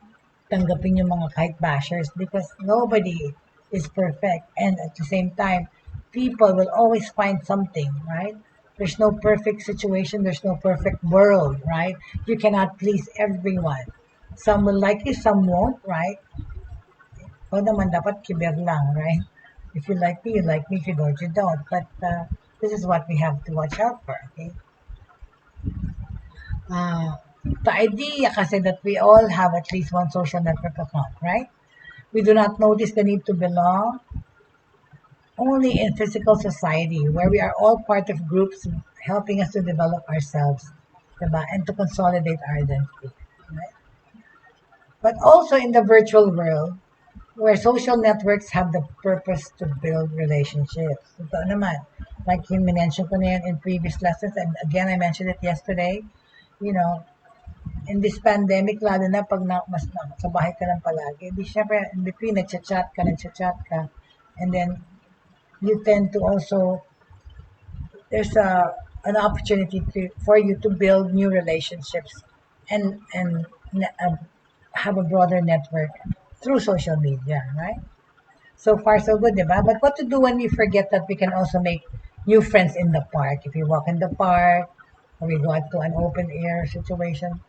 S2: tanggapin yung mga kahit bashers because nobody is perfect. And at the same time, people will always find something, right? There's no perfect situation. There's no perfect world, right? You cannot please everyone. Some will like you, some won't, right? O naman, dapat kiber lang, right? If you like me, you like me. If you don't, you don't. But this is what we have to watch out for, okay? The idea kasi that we all have at least one social network account, right? We do not notice the need to belong only in physical society where we are all part of groups helping us to develop ourselves, diba? And to consolidate our identity, right? But also in the virtual world where social networks have the purpose to build relationships. Ito naman, like yung mentioned ko na yan in previous lessons, and again, I mentioned it yesterday, you know, in this pandemic, lalo na pag sa bahay ka lang palagi, di syempre, in between, nagchat-chat ka, and then, you tend to also, there's an opportunity for you to build new relationships and have a broader network through social media, right? So far, so good, diba? But what to do when we forget that we can also make new friends in the park? If you walk in the park, or we go out to an open air situation,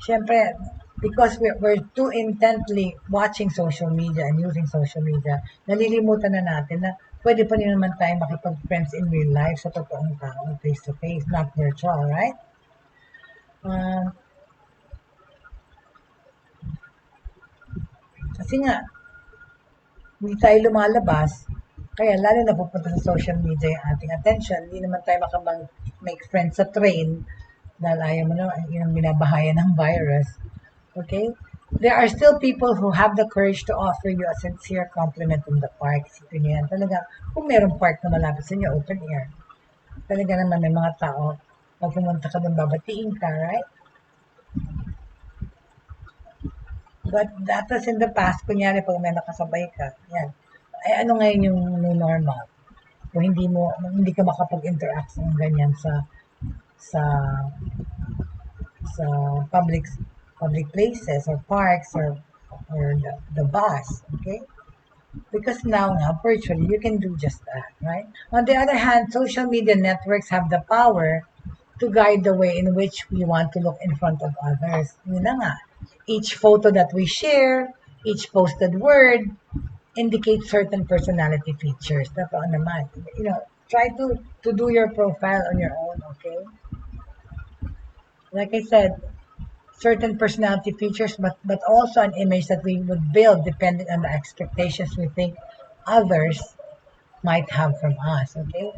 S2: syempre, because we're too intently watching social media and using social media, nalilimutan na natin na pwede pa rin naman tayo makipag-friends in real life sa totoong tao, face-to-face, not virtual, right? Kasi nga, hindi tayo lumalabas, kaya lalo na pupunta sa social media yung ating attention. Hindi naman tayo make friends sa train dahil ayaw mo na yung binabahayan ng virus. Okay? There are still people who have the courage to offer you a sincere compliment in the park. Isipin niyo yan. Talaga, kung merong park na malapit sa inyo, open air. Talaga naman may mga tao, pag pumunta ka doon, babatiin ka, right? But that was in the past. Kunyari, pag may nakasabay ka, yan. Ay, ano ngayon yung new normal? Kung hindi ka makapag-interact ng ganyan sa public places or parks or the bus, okay? Because now virtually you can do just that, right? On the other hand, social media networks have the power to guide the way in which we want to look in front of others. Yun na nga. Each photo that we share, each posted word, indicates certain personality features. Totoo naman. You know, try to do your profile on your own, okay? Like I said, certain personality features, but also an image that we would build depending on the expectations we think others might have from us, okay?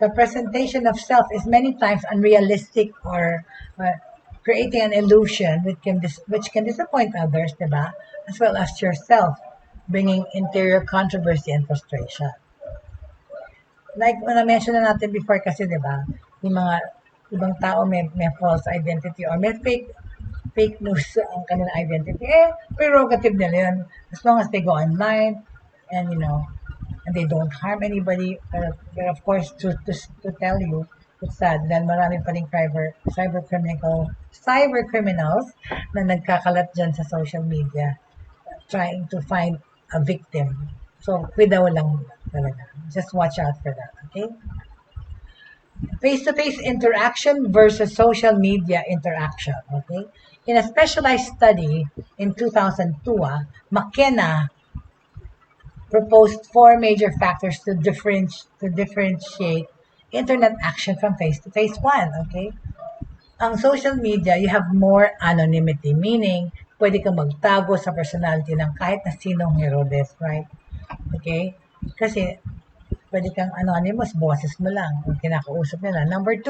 S2: The presentation of self is many times unrealistic or creating an illusion which can disappoint others, diba? As well as yourself, bringing interior controversy and frustration. Like when na-mention na natin before kasi, diba? Yung mga ibang tao may false identity or may fake news ang kanilang identity. Prerogative nila yun. As long as they go online and, and they don't harm anybody. But of course, to tell you, it's sad dahil marami pa rin cyber criminals na nagkakalat dyan sa social media trying to find a victim. So, kwidaw lang talaga. Just watch out for that, okay? Face-to-face interaction versus social media interaction, okay? In a specialized study in 2002, McKenna proposed 4 major factors to differentiate internet action from face-to-face one, okay? Ang social media, you have more anonymity, meaning pwede kang magtago sa personality ng kahit na sinong Herodes, right? Okay? Kasi pwede kang anonymous, boses mo lang, kung kinakausap nila. Number 2,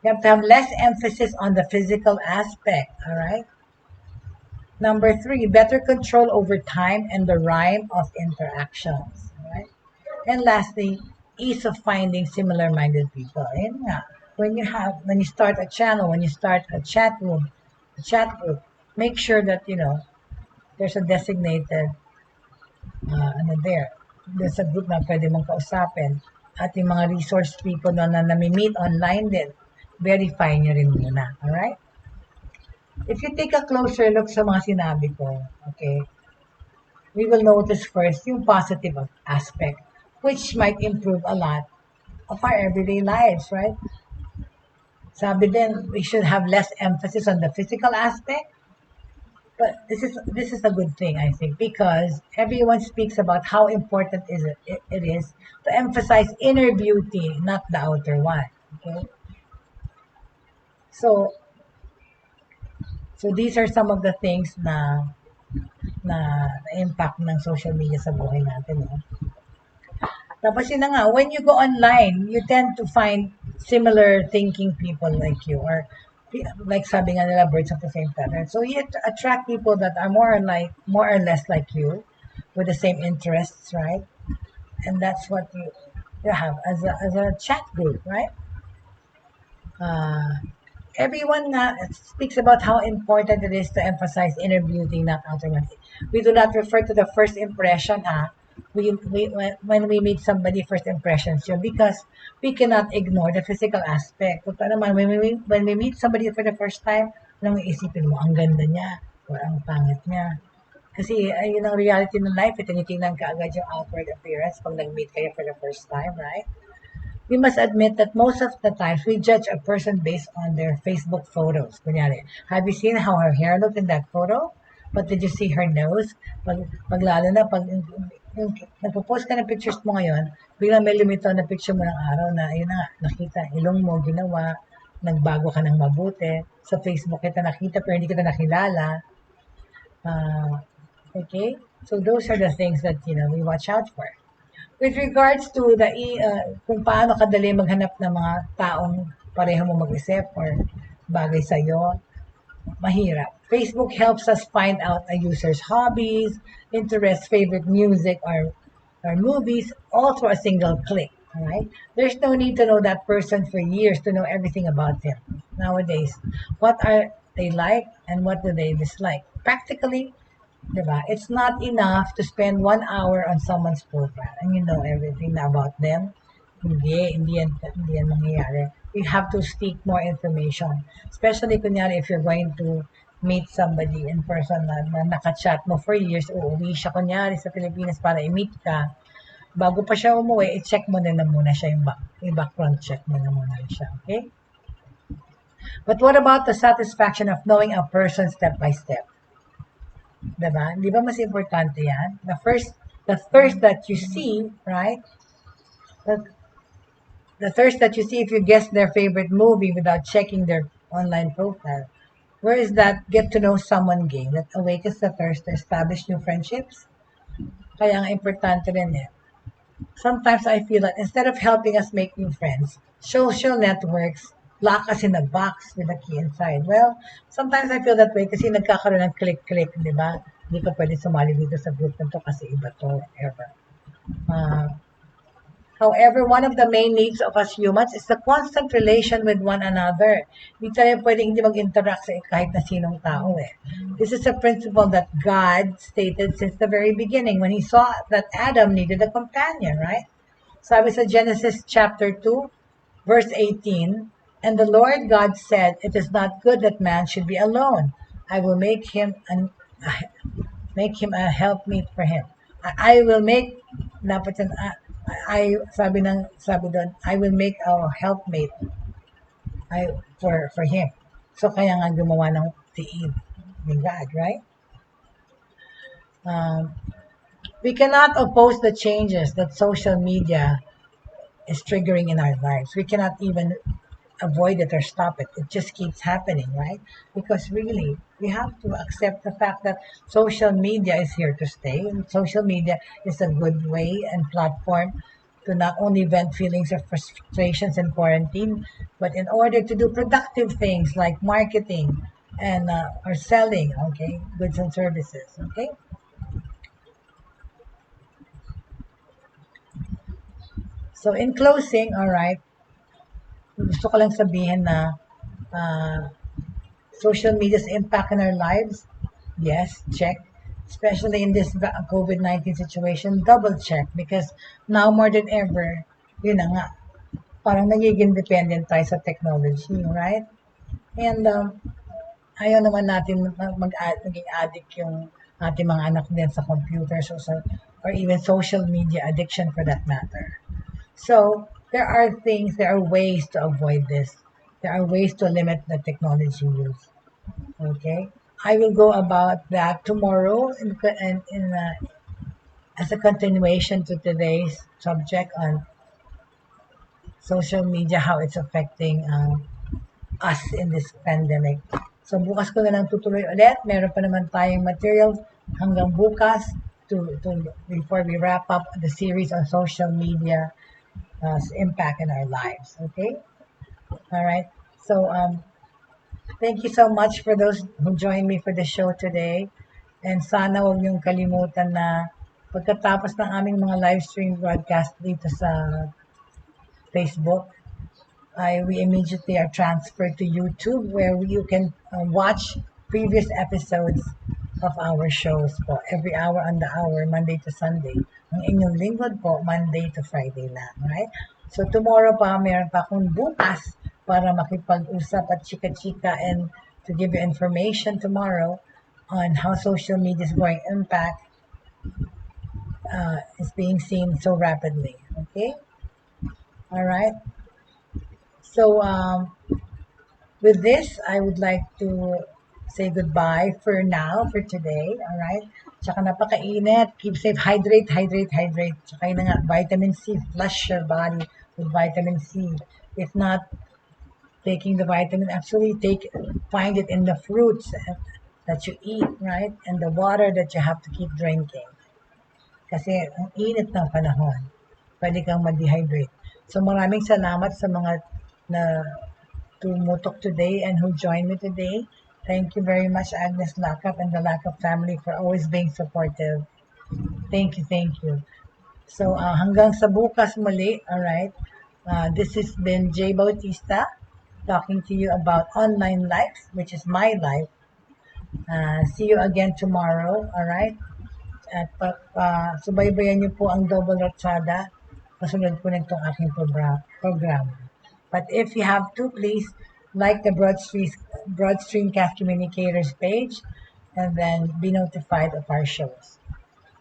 S2: you have to have less emphasis on the physical aspect, alright? Number 3, better control over time and the rhyme of interactions, alright? And lastly, ease of finding similar-minded people. Ayun nga, when you start a channel, when you start a chat group, make sure that, there's a designated, there's a group na pwede mong kausapin. At yung mga resource people na nami-meet online din, verify nyo rin muna. Alright? If you take a closer look sa mga sinabi ko, okay, we will notice first yung positive aspect, which might improve a lot of our everyday lives, right? Sabi din, we should have less emphasis on the physical aspect. But this is a good thing, I think, because everyone speaks about how important it is to emphasize inner beauty, not the outer one. Okay? So these are some of the things na impact ng social media sa buhay natin. Tapos yun na nga, when you go online, you tend to find similar thinking people like you, or like sabi nga nila, birds of the same feather. So you attract people that are more or less like you, with the same interests, right? And that's what you have as a chat group, right? Everyone speaks about how important it is to emphasize inner beauty, not outer one. We do not refer to the first impression, when we meet somebody, first impressions yun, because we cannot ignore the physical aspect. Kung naman, when we meet somebody for the first time, anong iisipin mo? Ang ganda niya or ang pangit niya. Kasi yun ang reality ng life. Tinitingnan ka agad yung outward appearance pag nag-meet kayo for the first time, right? We must admit that most of the times we judge a person based on their Facebook photos. Kunyari, have you seen how her hair looked in that photo? But did you see her nose? Pag lalo na, pag nagpo-post ka ng pictures mo ngayon, biglang may lumitaw na picture mo ng araw na, yun na, nakita, ilong mo, ginawa, nagbago ka ng mabuti. Sa Facebook kita nakita, pero hindi kita nakilala. Okay? So those are the things that, we watch out for. With regards to kung paano kadali maghanap ng mga taong pareho mo mag-isip or bagay sa'yo, mahirap. Facebook helps us find out a user's hobbies, interests, favorite music, or movies, all through a single click. All right? There's no need to know that person for years to know everything about them. Nowadays, what are they like and what do they dislike? Practically, diba? It's not enough to spend 1 hour on someone's profile and you know everything about them. Hindi yan mangyayari. You have to seek more information. Especially, kunyari, if you're going to meet somebody in person na nakachat mo for years, uuwi siya kunyari sa Pilipinas para i-meet ka. Bago pa siya umuwi, i-check mo na muna siya, yung background check mo na muna siya. Okay? But what about the satisfaction of knowing a person step by step? Diba? Di ba mas importante yan? The thirst that you see, right? The thirst that you see if you guess their favorite movie without checking their online profile. Where is that get to know someone game that awakens the thirst to establish new friendships? Kaya ang importante rin sometimes I feel that instead of helping us make new friends, social networks lock us in a box with a key inside. Well, sometimes I feel that way kasi nagkakaroon ng click-click, di ba? Hindi ka pwede sumali dito sa group na to kasi iba to, ever. However, one of the main needs of us humans is the constant relation with one another. Hindi tayo pwedeng hindi mag-interact sa kahit na sinong tao eh. This is a principle that God stated since the very beginning when He saw that Adam needed a companion, right? Sabi sa Genesis chapter 2, verse 18, "And the Lord God said, it is not good that man should be alone. I will make him a helpmeet for him. I will make dapat yan, sabi doon, I will make a helpmate for him. So kaya nga gumawa ng tiid ni God, right? We cannot oppose the changes that social media is triggering in our lives. We cannot even avoid it or stop it. It just keeps happening, right? Because really, we have to accept the fact that social media is here to stay. And social media is a good way and platform to not only vent feelings of frustrations in quarantine, but in order to do productive things like marketing and or selling, okay, goods and services, okay? So in closing, all right, gusto ko lang sabihin na social media's impact in our lives, yes, check. Especially in this COVID-19 situation, double check because now more than ever, yun na nga, parang nagiging dependent tayo sa technology, right? And ayaw naman natin maging addict yung ating mga anak din sa computers or even social media addiction for that matter. So there are ways to avoid this. There are ways to limit the technology use. Okay, I will go about that tomorrow as a continuation to today's subject on social media, how it's affecting us in this pandemic. So bukas ko na lang tutuloy ulit. Meron pa naman tayong material hanggang bukas before we wrap up the series on social media impact in our lives. Okay? All right. So thank you so much for those who joined me for the show today. And sana huwag niyong kalimutan na pagkatapos ng aming mga live stream broadcast dito sa Facebook, we immediately are transferred to YouTube where you can watch previous episodes of our shows po. Every hour on the hour, Monday to Sunday. Ang inyong lingkod po, Monday to Friday lang. Right? So tomorrow pa, meron pa akong bukas para makipag-usap at chika-chika and to give you information tomorrow on how social media is going to impact is being seen so rapidly. Okay? All right. So with this, I would like to say goodbye for now, for today. All right? Tsaka napakainit. Keep safe. Hydrate. Tsaka yun na nga, vitamin C. Flush your body with vitamin C. If not taking the vitamin, actually find it in the fruits that you eat, right? And the water that you have to keep drinking. Kasi ang init ng panahon, pwede kang ma-dehydrate. So maraming salamat sa mga na tumutok today and who joined me today. Thank you very much, Agnes Lakap and the Lakap family for always being supportive. Thank you. So hanggang sa bukas muli, alright? This has been Jay Bautista talking to you about online life, which is my life. See you again tomorrow, alright? At subaybayan niyo po ang Double Ratsada kasunod po nitong aking program. But if you have to, please like the Broadstreamcast Communicators page and then be notified of our shows.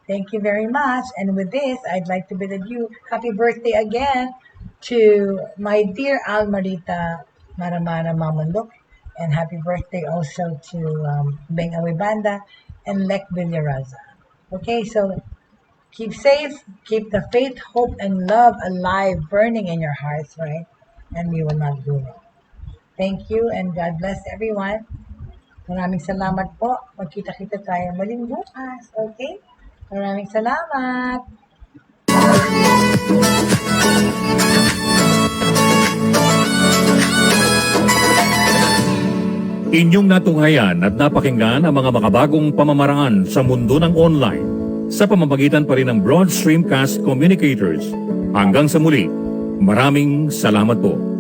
S2: Thank you very much. And with this, I'd like to bid you happy birthday again to my dear Almarita Maramara Mamandok. And happy birthday also to Beng Awibanda and Lek Villaraza. Okay, so keep safe, keep the faith, hope, and love alive, burning in your hearts, right? And we will not do it. Thank you and God bless everyone. Maraming salamat po. Magkita-kita tayo muling bukas. Okay? Maraming salamat.
S1: Inyong natunghayan at napakinggan ang mga makabagong pamamaraan sa mundo ng online sa pamamagitan pa rin ng Broad Streamcast Communicators. Hanggang sa muli, maraming salamat po.